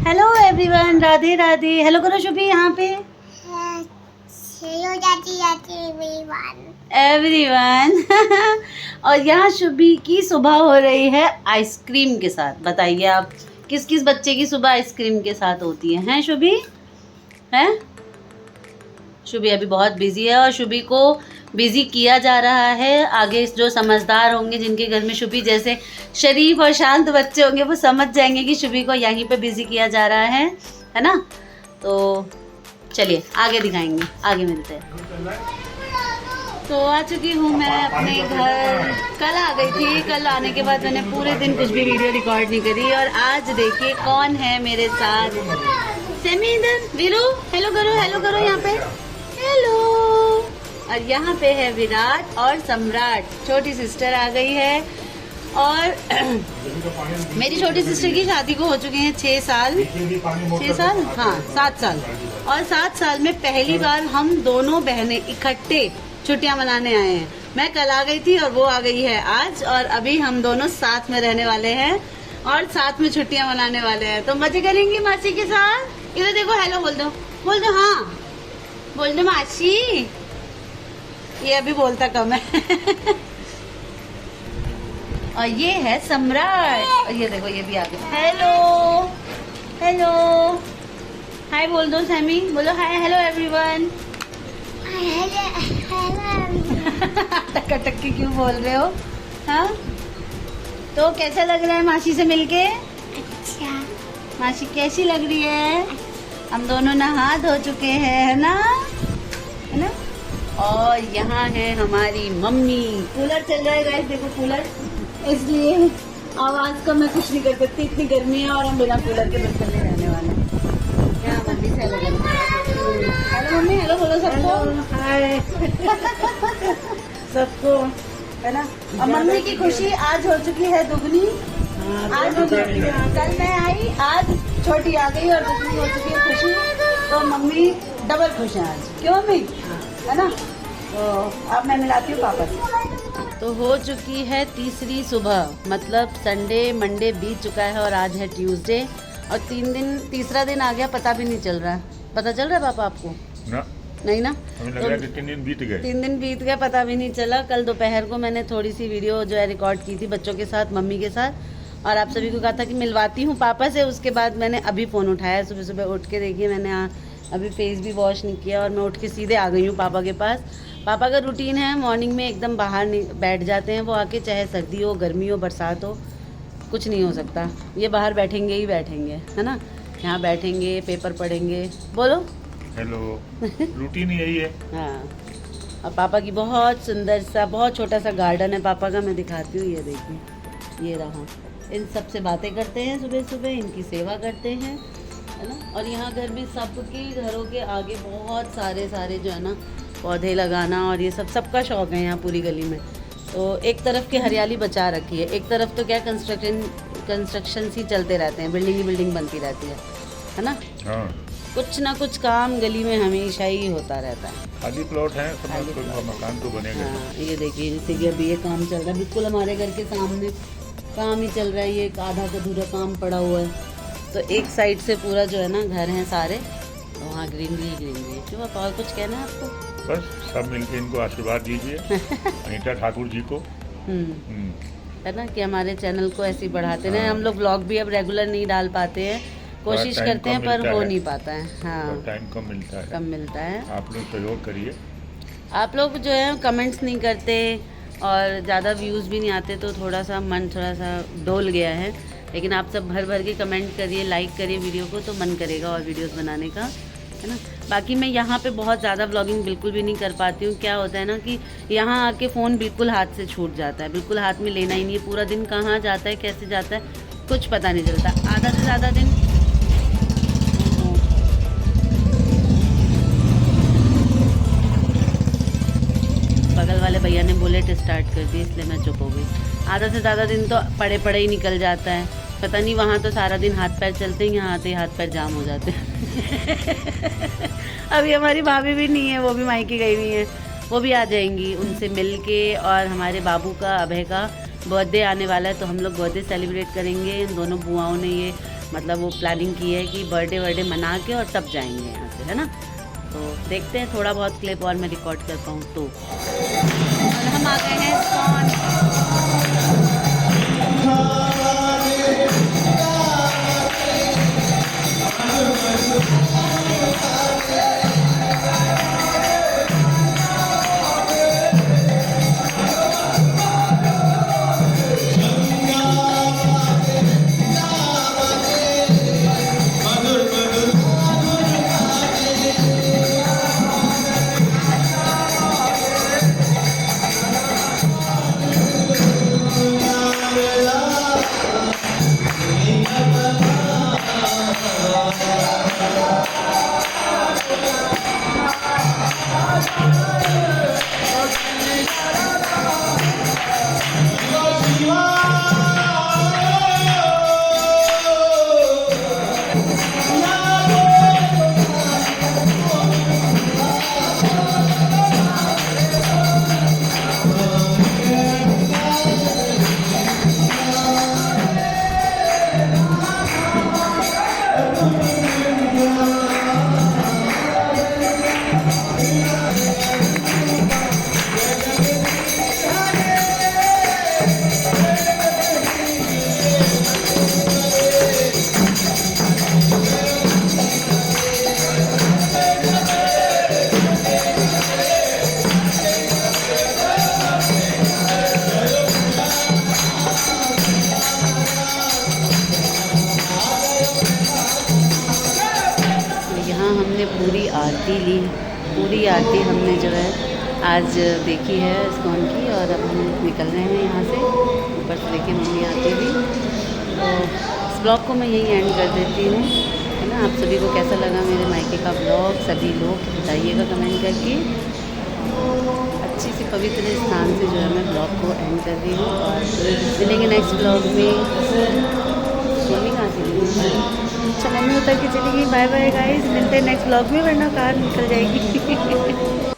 Hello everyone, Radhe Radhe. Hello करो शुभी यहाँ पे। हेलो जाती जाती एवरीवन और यहाँ शुभी की सुबह हो रही है आइसक्रीम के साथ। बताइए आप किस किस बच्चे की सुबह आइसक्रीम के साथ होती है? हैं शुभी? हैं? शुभी अभी बहुत बिजी है और शुभी को बिजी किया जा रहा है। आगे जो समझदार होंगे, जिनके घर में शुभी जैसे शरीफ और शांत बच्चे होंगे, वो समझ जाएंगे कि शुभी को यहीं पे बिजी किया जा रहा है ना? तो चलिए आगे दिखाएंगे, आगे मिलते हैं। तो आ चुकी हूँ मैं अपने घर। कल आ गई थी। कल आने के बाद मैंने पूरे दिन कुछ भी वीडियो रिकॉर्ड नहीं करी और आज देखिए कौन है मेरे साथ। सेमी इधर, वीरू हेलो करो यहाँ पे। हेलो। और यहाँ पे है विराट और सम्राट। छोटी सिस्टर आ गई है और मेरी छोटी सिस्टर की शादी को हो चुके हैं 6 साल। 6 साल, हाँ 7 साल। और 7 साल में पहली बार हम दोनों बहनें इकट्ठे छुट्टियां मनाने आए हैं। मैं कल आ गई थी और वो आ गई है आज, और अभी हम दोनों साथ में रहने वाले हैं और साथ में छुट्टियां मनाने वाले हैं। तो मजे करेंगे मासी के साथ। इधर देखो, हेलो बोल दो हाँ बोल दो मासी। ये अभी बोलता कम है और ये है सम्राट। और ये देखो, ये भी आ गया। हेलो हाय बोल दो सैमी, बोलो हाय। Hello everyone. टक क्यों बोल रहे हो? हाँ, तो कैसा लग रहा है मासी से मिलके? अच्छा। मासी कैसी लग रही है? हम दोनों नहा धो चुके हैं, है ना? और यहाँ है हमारी मम्मी। कूलर चल रहा है गाइस, देखो कूलर, इसलिए आवाज का मैं कुछ नहीं कर सकती, इतनी गर्मी है और हम बिना कूलर के बिल्कुल नहीं रहने वाले हैं। क्या मम्मी से हेलो मम्मी, हेलो बोलो सबको। हाय सबको, है ना? और मम्मी की खुशी आज हो चुकी है दुगनी। आज कल मैं आई, आज छोटी आ गई और दुगनी हो चुकी है खुशी। तो मम्मी डबल खुश है आज। क्यों मम्मी? है ना? तो अब मैं मिलाती हूँ पापा से। तो हो चुकी है तीसरी सुबह, मतलब संडे मंडे बीत चुका है और आज है ट्यूसडे और तीसरा दिन आ गया, पता भी नहीं चल रहा है। पता चल रहा है पापा आपको? ना। नहीं ना? हमें लग रहा है कि 3 दिन बीत गए। 3 दिन बीत गए, पता भी नहीं चला। कल दोपहर को मैंने थोड़ी सी वीडियो जो है रिकॉर्ड की थी बच्चों के साथ, मम्मी के साथ, और आप सभी को कहा था कि मिलवाती हूँ पापा से। उसके बाद मैंने अभी फ़ोन उठाया। सुबह सुबह उठ के देखिए, मैंने अभी फेस भी वॉश नहीं किया और मैं उठ के सीधे आ गई हूँ पापा के पास। पापा का रूटीन है मॉर्निंग में एकदम बाहर नहीं बैठ जाते हैं वो आके, चाहे सर्दी हो गर्मी हो बरसात हो, कुछ नहीं हो सकता, ये बाहर बैठेंगे ही बैठेंगे, है ना? यहाँ बैठेंगे, पेपर पढ़ेंगे। बोलो हेलो। रूटीन यही है। हाँ। और पापा की बहुत सुंदर सा, बहुत छोटा सा गार्डन है पापा का, मैं दिखाती हूँ। ये देखिए, ये रहा। इन सब से बातें करते हैं सुबह सुबह, इनकी सेवा करते हैं, है ना? और यहाँ घर भी सबके घरों के आगे बहुत सारे जो है ना पौधे लगाना और ये सबका शौक है यहाँ पूरी गली में। तो एक तरफ की हरियाली बचा रखी है, एक तरफ तो क्या कंस्ट्रक्शन ही चलते रहते हैं, बिल्डिंग ही बिल्डिंग बनती रहती है ना? हाँ। कुछ ना कुछ काम गली में हमेशा ही होता रहता है। खाली प्लॉट है, मकान तो बनेगा। हाँ, ये देखिए, जैसे कि अभी ये काम चल रहा है बिल्कुल हमारे घर के सामने, काम ही चल रहा है। ये एक आधा अधूरा काम पड़ा हुआ है। तो एक साइड से पूरा जो है ना घर हैं सारे, तो वहाँ ग्रीनरी है। क्यों पापा, और कुछ कहना है आपको? बस सब मिलके इनको आशीर्वाद दीजिए अनीता ठाकुर जी को। है ना, कि हमारे चैनल को ऐसे ही बढ़ाते रहे। हम लोग व्लॉग भी अब रेगुलर नहीं डाल पाते हैं, कोशिश करते हैं पर हो नहीं पाता है। हाँ, टाइम कम मिलता है। आप लोग सहयोग करिए। आप लोग जो है कमेंट्स नहीं करते और ज़्यादा व्यूज़ भी नहीं आते, तो मन थोड़ा सा डोल गया है। लेकिन आप सब भर के कमेंट करिए, लाइक करिए वीडियो को, तो मन करेगा और वीडियोस बनाने का, है ना? बाकी मैं यहाँ पे बहुत ज़्यादा व्लॉगिंग बिल्कुल भी नहीं कर पाती हूँ। क्या होता है ना कि यहाँ आके फ़ोन बिल्कुल हाथ से छूट जाता है, बिल्कुल हाथ में लेना ही नहीं है। पूरा दिन कहाँ जाता है, कैसे जाता है, कुछ पता नहीं चलता। आधा से ज़्यादा दिन बगल वाले भैया ने बुलेट स्टार्ट कर दी, इसलिए मैं चुप हो गई। आधा से ज़्यादा दिन तो पड़े ही निकल जाता है। पता नहीं, वहाँ तो सारा दिन हाथ पैर चलते हैं, यहाँ आते ही हाथ पैर जाम हो जाते हैं अभी हमारी भाभी भी नहीं है, वो भी मायके गई हुई है, वो भी आ जाएंगी। उनसे मिल के, और हमारे बाबू का, अभय का बर्थडे आने वाला है, तो हम लोग बर्थडे सेलिब्रेट करेंगे। इन दोनों बुआओं ने ये मतलब वो प्लानिंग की है कि बर्थडे मना के और तब जाएंगे यहाँ से, है ना। तो देखते हैं थोड़ा बहुत क्लिप और मैं रिकॉर्ड कर पाऊँ तो। और हम आ गए हैं इस्कॉन। हमने पूरी आरती ली, पूरी आरती हमने जो है आज देखी है इस्कॉन की। और अब हम निकल रहे हैं यहाँ से, ऊपर से लेके मम्मी आती थी। तो इस ब्लॉग को मैं यही एंड कर देती हूँ, है ना। आप सभी को कैसा लगा मेरे मायके का ब्लॉग, सभी लोग बताइएगा कमेंट करके। अच्छी सी पवित्र स्थान से जो है मैं ब्लॉग को एंड कर रही हूँ और मिलेंगे नेक्स्ट ब्लॉग में। मम्मी कहाँ चली गई? अच्छा, मम्मी उतर के चली गई। बाय बाय गाइस, मिलते हैं नेक्स्ट ब्लॉग में, वरना कार निकल जाएगी।